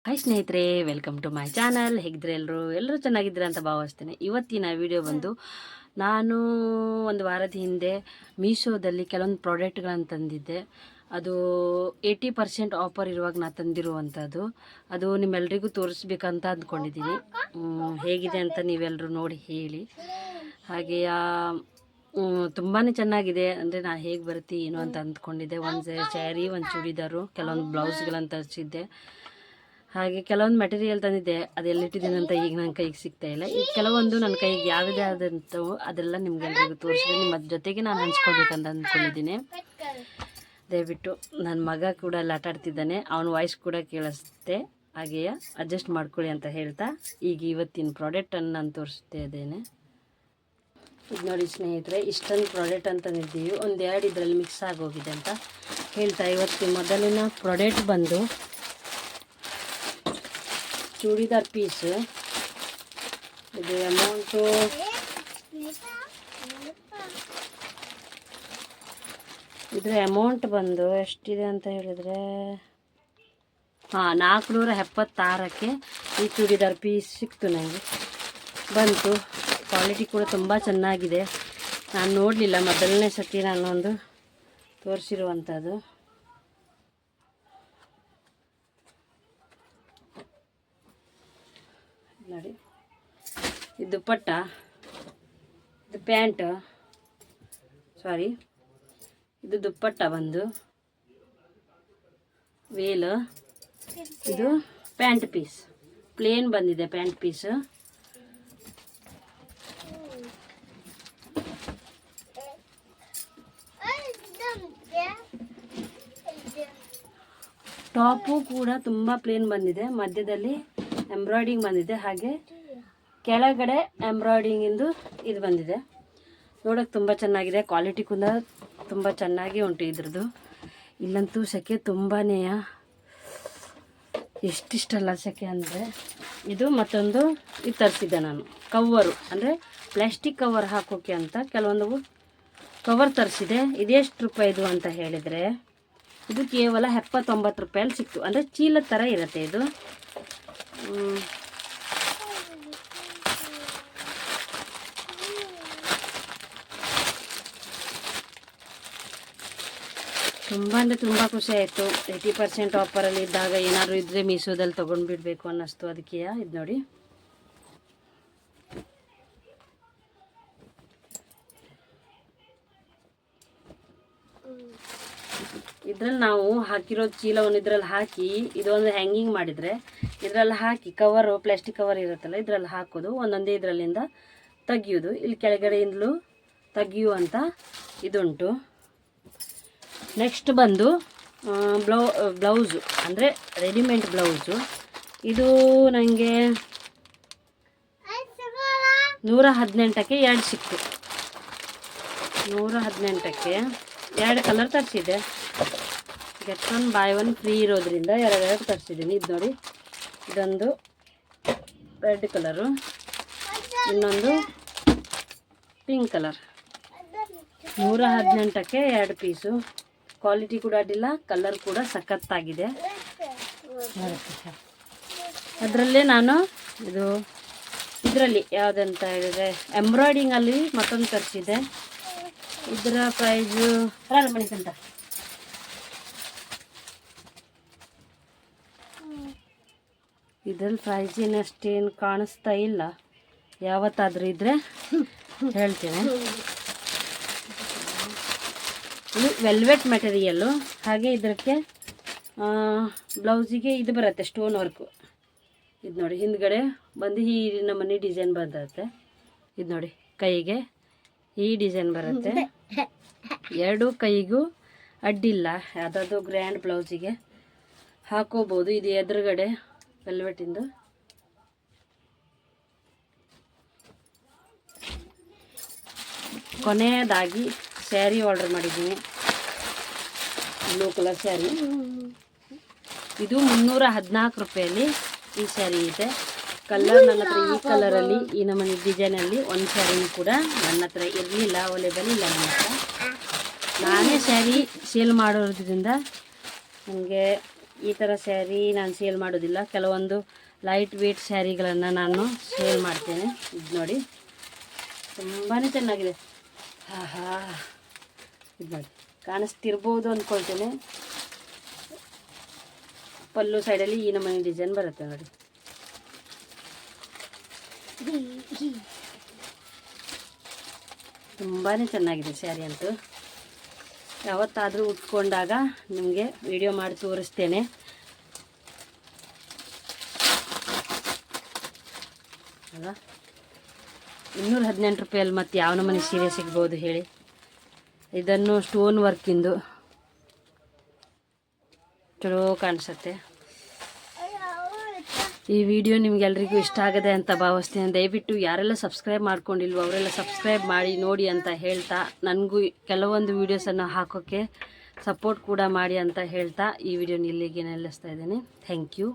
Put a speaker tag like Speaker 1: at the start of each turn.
Speaker 1: Hi ಸ್ನೇಹಿತರೆ, welcome to my channel. ಹೇಗಿದ್ರೆ ಎಲ್ಲರೂ ಚೆನ್ನಾಗಿದ್ದೀರಾ ಅಂತ ಭಾವಿಸ್ತೇನೆ. ಇವತ್ತಿನ ವಿಡಿಯೋ ಬಂದು ನಾನು ಒಂದು ವಾರದ ಹಿಂದೆ ಮೀಶೋದಲ್ಲಿ ಕೆಲವೊಂದು ಪ್ರಾಡಕ್ಟ್ಗಳನ್ನು ತಂದಿದ್ದೆ. ಅದು 80% ಆಫರ್ ಇರುವಾಗ ನಾನು ತಂದಿರುವಂಥದ್ದು. ಅದು ನಿಮ್ಮೆಲ್ರಿಗೂ ತೋರಿಸ್ಬೇಕಂತ ಅಂದ್ಕೊಂಡಿದ್ದೀನಿ. ಹೇಗಿದೆ ಅಂತ ನೀವೆಲ್ಲರೂ ನೋಡಿ ಹೇಳಿ. ಹಾಗೆಯೇ ತುಂಬಾ ಚೆನ್ನಾಗಿದೆ. ಅಂದರೆ ನಾನು ಹೇಗೆ ಬರುತ್ತೆ ಏನು ಅಂತ ಅಂದ್ಕೊಂಡಿದ್ದೆ. ಒಂದು ಸ್ಯಾರಿ, ಒಂದು ಚೂಡಿದಾರು, ಕೆಲವೊಂದು ಬ್ಲೌಸ್ಗಳನ್ನು ತರಿಸಿದ್ದೆ. ಹಾಗೆ ಕೆಲವೊಂದು ಮೆಟೀರಿಯಲ್ ತಂದಿದ್ದೆ. ಅದು ಎಲ್ಲಿಟ್ಟಿದ್ದೀನಿ ಅಂತ ಈಗ ನನ್ನ ಕೈಗೆ ಸಿಗ್ತಾ ಇಲ್ಲ. ಈಗ ಕೆಲವೊಂದು ನನ್ನ ಕೈಗೆ ಯಾವುದಾದಂಥವು ಅದೆಲ್ಲ ನಿಮ್ಗೆಲ್ರಿಗೂ ತೋರಿಸಿದೆ. ನಿಮ್ಮ ಜೊತೆಗೆ ನಾನು ಹಂಚ್ಕೊಳ್ಬೇಕಂತ ಅಂದ್ಕೊಂಡಿದ್ದೀನಿ. ದಯವಿಟ್ಟು ನನ್ನ ಮಗ ಕೂಡ ಅಲ್ಲಿ ಆಟ ಆಡ್ತಿದ್ದಾನೆ, ಅವನ ವಾಯ್ಸ್ ಕೂಡ ಕೇಳಿಸುತ್ತೆ. ಹಾಗೆಯೇ ಅಡ್ಜಸ್ಟ್ ಮಾಡ್ಕೊಳ್ಳಿ ಅಂತ ಹೇಳ್ತಾ ಈಗ ಇವತ್ತಿನ ಪ್ರಾಡಕ್ಟನ್ನು ನಾನು ತೋರಿಸ್ತಾ ಇದ್ದೇನೆ. ಇದು ನೋಡಿ ಸ್ನೇಹಿತರೆ, ಇಷ್ಟೊಂದು ಪ್ರಾಡಕ್ಟ್ ಅಂತಂದಿದ್ದೀವಿ. ಒಂದೆರಡು ಇದರಲ್ಲಿ ಮಿಕ್ಸ್ ಆಗೋಗಿದೆ ಅಂತ ಹೇಳ್ತಾ ಇವತ್ತಿನ ಮೊದಲಿನ ಪ್ರಾಡಕ್ಟ್ ಬಂದು ಚೂಡಿದಾರ್ ಪೀಸ್. ಇದು ಅಮೌಂಟು ಇದರ ಅಮೌಂಟ್ ಬಂದು ಎಷ್ಟಿದೆ ಅಂತ ಹೇಳಿದರೆ 476ಕ್ಕೆ ಈ ಚೂಡಿದಾರ್ ಪೀಸ್ ಸಿಕ್ತು. ನನಗೆ ಬಂತು. ಕ್ವಾಲಿಟಿ ಕೂಡ ತುಂಬ ಚೆನ್ನಾಗಿದೆ. ನಾನು ನೋಡಲಿಲ್ಲ, ಮೊದಲನೇ ಸತಿ ನಾನು ಒಂದು ತೋರಿಸಿರುವಂಥದ್ದು. ನೋಡಿ, ಇದು ದುಪ್ಪಟ್ಟ, ಇದು ಪ್ಯಾಂಟ್, ಇದು ದುಪ್ಪಟ್ಟ ಬಂದು ವೇಲ್. ಇದು ಪ್ಯಾಂಟ್ ಪೀಸ್, ಪ್ಲೇನ್ ಬಂದಿದೆ ಪ್ಯಾಂಟ್ ಪೀಸ್. ಟಾಪು ಕೂಡ ತುಂಬ ಪ್ಲೇನ್ ಬಂದಿದೆ, ಮಧ್ಯದಲ್ಲಿ ಎಂಬ್ರಾಯ್ಡಿಂಗ್ ಬಂದಿದೆ. ಹಾಗೆ ಕೆಳಗಡೆ ಎಂಬ್ರಾಯ್ಡಿಂಗಿಂದು ಇದು ಬಂದಿದೆ. ನೋಡೋಕೆ ತುಂಬ ಚೆನ್ನಾಗಿದೆ. ಕ್ವಾಲಿಟಿ ಕೂಡ ತುಂಬ ಚೆನ್ನಾಗಿ ಉಂಟು ಇದ್ರದ್ದು. ಇಲ್ಲಂತೂ ಸೆಕೆ ತುಂಬಾ, ಎಷ್ಟಿಷ್ಟಲ್ಲ ಸೆಕೆ ಅಂದರೆ. ಇದು ಮತ್ತೊಂದು ಇದು ತರಿಸಿದ್ದೆ ನಾನು, ಕವರು ಅಂದರೆ ಪ್ಲಾಸ್ಟಿಕ್ ಕವರ್ ಹಾಕೋಕ್ಕೆ ಅಂತ ಕೆಲವೊಂದು ಕವರ್ ತರಿಸಿದೆ. ಇದೆಷ್ಟು ರೂಪಾಯಿದು ಅಂತ ಹೇಳಿದರೆ ಇದು ಕೇವಲ 79 ರೂಪಾಯಲ್ಲಿ ಸಿಕ್ತು. ಅಂದರೆ ಚೀಲದ ಥರ ಇರುತ್ತೆ ಇದು. ತುಂಬ ಅಂದರೆ ತುಂಬ ಖುಷಿ ಆಯಿತು. 80% ಆಫರಲ್ಲಿ ಇದ್ದಾಗ ಏನಾದರೂ ಇದ್ದರೆ ಮೀಶೋದಲ್ಲಿ ತೊಗೊಂಡ್ಬಿಡ್ಬೇಕು ಅನ್ನಿಸ್ತು. ಅದಕ್ಕೆ ಇದು ನೋಡಿ, ಇದ್ರಲ್ಲಿ ನಾವು ಹಾಕಿರೋ ಚೀಲವನ್ನು ಇದ್ರಲ್ಲಿ ಹಾಕಿ ಇದೊಂದು ಹ್ಯಾಂಗಿಂಗ್ ಮಾಡಿದರೆ ಇದರಲ್ಲಿ ಹಾಕಿ ಕವರು, ಪ್ಲಾಸ್ಟಿಕ್ ಕವರ್ ಇರುತ್ತಲ್ಲ, ಇದರಲ್ಲಿ ಹಾಕೋದು, ಒಂದೊಂದೇ ಇದರಲ್ಲಿಂದ ತೆಗಿಯೋದು. ಇಲ್ಲಿ ಕೆಳಗಡೆಯಿಂದಲೂ ತೆಗಿಯುವಂಥ ಇದುಂಟು. ನೆಕ್ಸ್ಟ್ ಬಂದು ಬ್ಲೌಸು, ಅಂದರೆ ರೆಡಿಮೇಡ್ ಬ್ಲೌಸು. ಇದು ನನಗೆ 118ಕ್ಕೆ 2 ಸಿಕ್ತು. 118ಕ್ಕೆ 2 ಕಲರ್ ತರಿಸಿದೆ. ಗೆಟ್ 1 ಬೈ 1 ಫ್ರೀ ಇರೋದ್ರಿಂದ 2 ತರಿಸಿದ್ದೀನಿ. ಇದು ನೋಡಿ, ಇದೊಂದು ರೆಡ್ ಕಲರು, ಇನ್ನೊಂದು ಪಿಂಕ್ ಕಲರ್. 118ಕ್ಕೆ 2 ಪೀಸು. ಕ್ವಾಲಿಟಿ ಕೂಡ ಅಡ್ಡಿಲ್ಲ, ಕಲರ್ ಕೂಡ ಸಖತ್ತಾಗಿದೆ. ಅದರಲ್ಲೇ ನಾನು ಇದರಲ್ಲಿ ಯಾವುದಂತ ಹೇಳಿದರೆ ಎಂಬ್ರಾಯ್ಡಿಂಗಲ್ಲಿ ಮತ್ತೊಂದು ತರಿಸಿದೆ. ಇದರ ಪ್ರೈಸು ಮಣಿಕಂತ ಇದ್ರಲ್ಲಿ ಪ್ರೈಸ್ ಏನಷ್ಟೇನು ಕಾಣಿಸ್ತಾ ಇಲ್ಲ. ಯಾವತ್ತಾದರೂ ಇದ್ದರೆ ಹೇಳ್ತೇನೆ. ಇದು ವೆಲ್ವೆಟ್ ಮೆಟೀರಿಯಲ್ಲು. ಹಾಗೆ ಇದಕ್ಕೆ ಬ್ಲೌಸಿಗೆ ಇದು ಬರುತ್ತೆ ಸ್ಟೋನ್ ವರ್ಕು. ಇದು ನೋಡಿ, ಹಿಂದ್ಗಡೆ ಬಂದು ಈ ನಮ್ಮನೆ ಡಿಸೈನ್ ಬರುತ್ತೆ. ಇದು ನೋಡಿ, ಕೈಗೆ ಈ ಡಿಸೈನ್ ಬರುತ್ತೆ. 2 ಕೈಗೂ ಅಡ್ಡಿಲ್ಲ, ಯಾವುದಾದ್ರು ಗ್ರ್ಯಾಂಡ್ ಬ್ಲೌಸಿಗೆ ಹಾಕೋಬೋದು. ಇದು ಎದುರುಗಡೆ ವೆಲ್ವೆಟಿಂದು. ಕೊನೆಯದಾಗಿ ಸ್ಯಾರಿ ಆರ್ಡರ್ ಮಾಡಿದ್ದೀನಿ, ಬ್ಲೂ ಕಲರ್ ಸ್ಯಾರಿ. ಇದು 314 ರೂಪಾಯಲ್ಲಿ ಈ ಸ್ಯಾರಿ ಇದೆ. ಕಲರ್ ನನ್ನ ಹತ್ರ ಈ ಕಲರಲ್ಲಿ, ಈ ನಮ್ಮನೆ ಡಿಸೈನಲ್ಲಿ ಒಂದು ಸ್ಯಾರಿನೂ ಕೂಡ ನನ್ನ ಹತ್ರ ಇರಲಿಲ್ಲ, ಅವೈಲೇಬಲ್ ಇಲ್ಲ ನನ್ನ ಹತ್ರ. ನಾನೇ ಸ್ಯಾರಿ ಸೇಲ್ ಮಾಡೋದ್ರಿಂದ ನನಗೆ ಈ ಥರ ಸ್ಯಾರಿ ನಾನು ಸೇಲ್ ಮಾಡೋದಿಲ್ಲ. ಕೆಲವೊಂದು ಲೈಟ್ ವೇಟ್ ಸ್ಯಾರಿಗಳನ್ನು ನಾನು ಸೇಲ್ ಮಾಡ್ತೇನೆ. ಇದು ನೋಡಿ ತುಂಬಾ ಚೆನ್ನಾಗಿದೆ. ಆಹಾ, ಇದು ನೋಡಿ ಕಾಣಿಸ್ತಿರ್ಬೋದು ಅಂದ್ಕೊಳ್ತೇನೆ. ಪಲ್ಲು ಸೈಡಲ್ಲಿ ಈ ನಮೂನೆ ಡಿಸೈನ್ ಬರುತ್ತೆ ನೋಡಿ. ತುಂಬಾ ಚೆನ್ನಾಗಿದೆ ಸ್ಯಾರಿ ಅಂತೂ. ಯಾವತ್ತಾದರೂ ಉಟ್ಕೊಂಡಾಗ ನಿಮಗೆ ವಿಡಿಯೋ ಮಾಡಿ ತೋರಿಸ್ತೇನೆ. ಅಲ್ಲ 218 ರೂಪಾಯಲ್ಲಿ ಮತ್ತು ಯಾವ ನಮೂನೆ ಸೀರೆ ಸಿಗ್ಬೋದು ಹೇಳಿ. ಇದನ್ನು ಸ್ಟೋನ್ ವರ್ಕಿಂದು ಚಲೋ ಕಾಣಿಸುತ್ತೆ. ಈ ವಿಡಿಯೋ ನಿಮಗೆಲ್ರಿಗೂ ಇಷ್ಟ ಆಗದೆ ಅಂತ ಭಾವಿಸ್ತೇನೆ. ದಯವಿಟ್ಟು ಯಾರೆಲ್ಲ ಸಬ್ಸ್ಕ್ರೈಬ್ ಮಾಡ್ಕೊಂಡಿಲ್ವೋ ಅವರೆಲ್ಲ ಸಬ್ಸ್ಕ್ರೈಬ್ ಮಾಡಿ ನೋಡಿ ಅಂತ ಹೇಳ್ತಾ, ನನಗೂ ಕೆಲವೊಂದು ವೀಡಿಯೋಸನ್ನು ಹಾಕೋಕ್ಕೆ ಸಪೋರ್ಟ್ ಕೂಡ ಮಾಡಿ ಅಂತ ಹೇಳ್ತಾ ಈ ವಿಡಿಯೋನ ಇಲ್ಲಿಗೆ ನಿಲ್ಲಿಸ್ತಾ ಇದ್ದೀನಿ. Thank you.